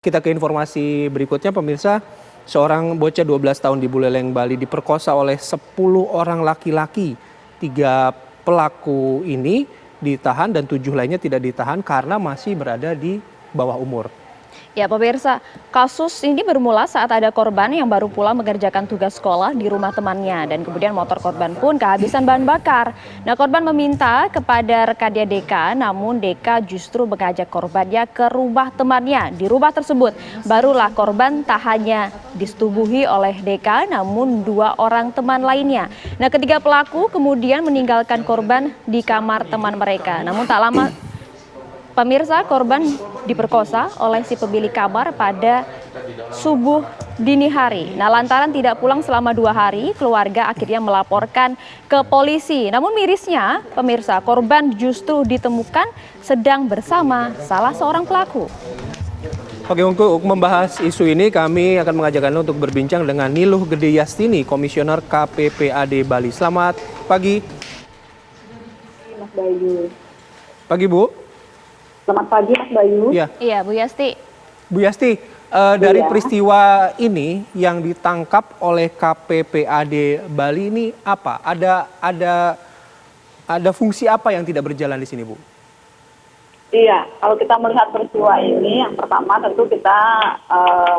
Kita ke informasi berikutnya, pemirsa. Seorang bocah 12 tahun di Buleleng, Bali diperkosa oleh 10 orang laki-laki. 3 pelaku ini ditahan dan 7 lainnya tidak ditahan karena masih berada di bawah umur. Ya pemirsa, kasus ini bermula saat ada korban yang baru pulang mengerjakan tugas sekolah di rumah temannya dan kemudian motor korban pun kehabisan bahan bakar. Nah, korban meminta kepada rekannya Deka, namun Deka justru mengajak korbannya ke rumah temannya. Di rumah tersebut barulah korban tak hanya disetubuhi oleh Deka, namun 2 orang teman lainnya. Nah, ketiga pelaku kemudian meninggalkan korban di kamar teman mereka. Namun tak lama pemirsa, korban diperkosa oleh si pemilik kamar pada subuh dini hari. Nah, lantaran tidak pulang selama 2 hari, keluarga akhirnya melaporkan ke polisi. Namun mirisnya, pemirsa, korban justru ditemukan sedang bersama salah seorang pelaku. Oke, untuk membahas isu ini kami akan mengajak Anda untuk berbincang dengan Niluh Gede Yastini, Komisioner KPPAD Bali. Selamat pagi. Mas Bayu. Pagi, Bu. Selamat pagi, Mas Bayu. Iya, Bu Yasti. Bu Yasti, dari peristiwa ini yang ditangkap oleh KPPAD Bali ini apa? Ada fungsi apa yang tidak berjalan di sini, Bu? Iya, kalau kita melihat peristiwa ini, yang pertama tentu kita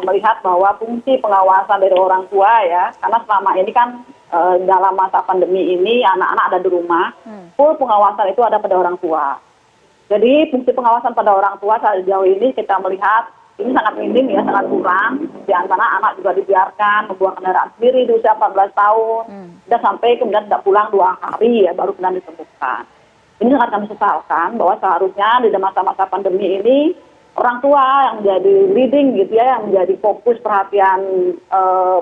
melihat bahwa fungsi pengawasan dari orang tua ya, karena selama ini kan dalam masa pandemi ini anak-anak ada di rumah, full pengawasan itu ada pada orang tua. Jadi fungsi pengawasan pada orang tua sejauh ini kita melihat ini sangat minim ya, sangat kurang. Di antara anak juga dibiarkan membawa kendaraan sendiri di usia 14 tahun, sudah sampai kemudian tidak pulang 2 hari ya baru kemudian ditemukan. Ini sangat kami sesalkan bahwa seharusnya di masa-masa pandemi ini orang tua yang menjadi leading gitu ya, yang menjadi fokus perhatian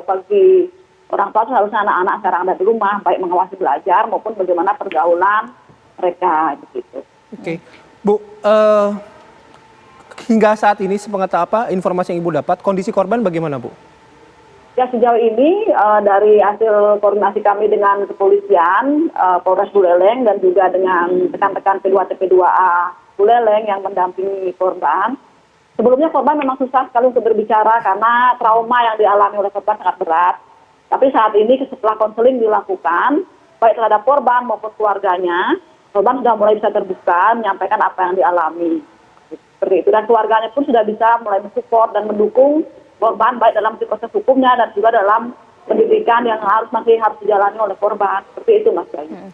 bagi orang tua seharusnya anak-anak sekarang ada di rumah, baik mengawasi belajar maupun bagaimana pergaulan mereka gitu. Oke. Bu, hingga saat ini informasi yang Ibu dapat, kondisi korban bagaimana, Bu? Ya, sejauh ini dari hasil koordinasi kami dengan kepolisian, Polres Buleleng dan juga dengan rekan-rekan P2TP2A Buleleng yang mendampingi korban. Sebelumnya korban memang susah sekali untuk berbicara karena trauma yang dialami oleh korban sangat berat. Tapi saat ini setelah konseling dilakukan, baik terhadap korban maupun keluarganya, korban sudah mulai bisa terbuka, menyampaikan apa yang dialami. Seperti itu. Dan keluarganya pun sudah bisa mulai mensupport dan mendukung korban baik dalam proses hukumnya dan juga dalam pendidikan yang masih harus dijalani oleh korban. Seperti itu, Mas Bayu.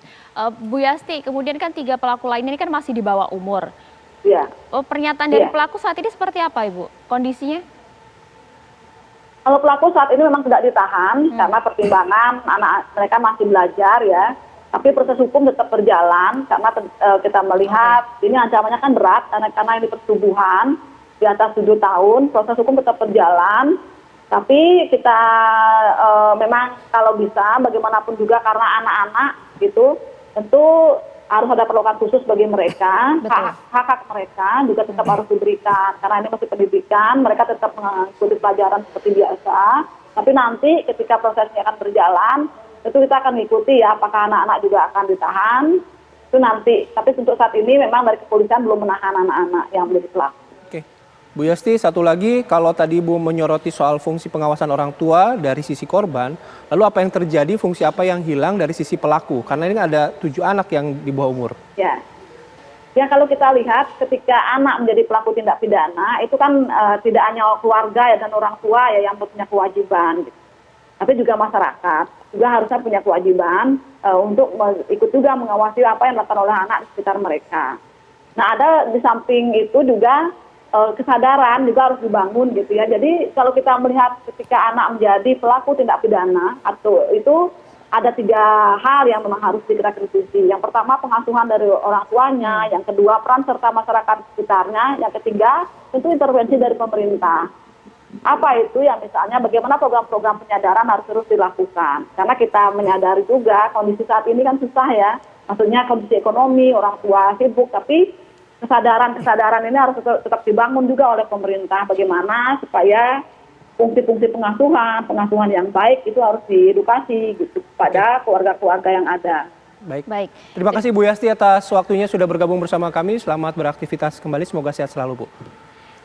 Bu Yasti, kemudian kan 3 pelaku lainnya ini kan masih di bawah umur. Iya. Pernyataan dari pelaku saat ini seperti apa, Ibu? Kondisinya? Kalau pelaku saat ini memang tidak ditahan karena pertimbangan anak mereka masih belajar ya. Tapi proses hukum tetap berjalan karena kita melihat ini ancamannya kan berat karena ini persetubuhan di atas 7 tahun, proses hukum tetap berjalan. Tapi kita memang kalau bisa bagaimanapun juga karena anak-anak gitu, tentu harus ada perlakuan khusus bagi mereka, hak-hak mereka juga tetap harus diberikan karena ini masih pendidikan, mereka tetap mengikuti pelajaran seperti biasa. Tapi nanti ketika prosesnya akan berjalan, tentu kita akan mengikuti ya apakah anak-anak juga akan ditahan itu nanti. Tapi untuk saat ini memang dari kepolisian belum menahan anak-anak yang menjadi pelaku. Oke, Bu Yasti, satu lagi, kalau tadi Ibu menyoroti soal fungsi pengawasan orang tua dari sisi korban, lalu apa yang terjadi, fungsi apa yang hilang dari sisi pelaku? Karena ini ada 7 anak yang di bawah umur. Ya kalau kita lihat ketika anak menjadi pelaku tindak pidana itu kan tidak hanya keluarga ya dan orang tua ya yang punya kewajiban gitu. Tapi juga masyarakat juga harusnya punya kewajiban untuk ikut juga mengawasi apa yang dilakukan oleh anak di sekitar mereka. Nah, ada di samping itu juga kesadaran juga harus dibangun gitu ya. Jadi kalau kita melihat ketika anak menjadi pelaku tindak pidana atau itu ada 3 hal yang memang harus segera kritisi. Yang pertama pengasuhan dari orang tuanya, yang kedua peran serta masyarakat sekitarnya, yang ketiga tentu intervensi dari pemerintah. Apa itu yang misalnya bagaimana program-program penyadaran harus terus dilakukan. Karena kita menyadari juga kondisi saat ini kan susah ya. Maksudnya kondisi ekonomi, orang tua sibuk, tapi kesadaran ini harus tetap dibangun juga oleh pemerintah. Bagaimana supaya fungsi-fungsi pengasuhan yang baik itu harus diedukasi gitu pada keluarga-keluarga yang ada. Baik. Terima kasih Bu Yasti atas waktunya sudah bergabung bersama kami. Selamat beraktivitas kembali, semoga sehat selalu, Bu.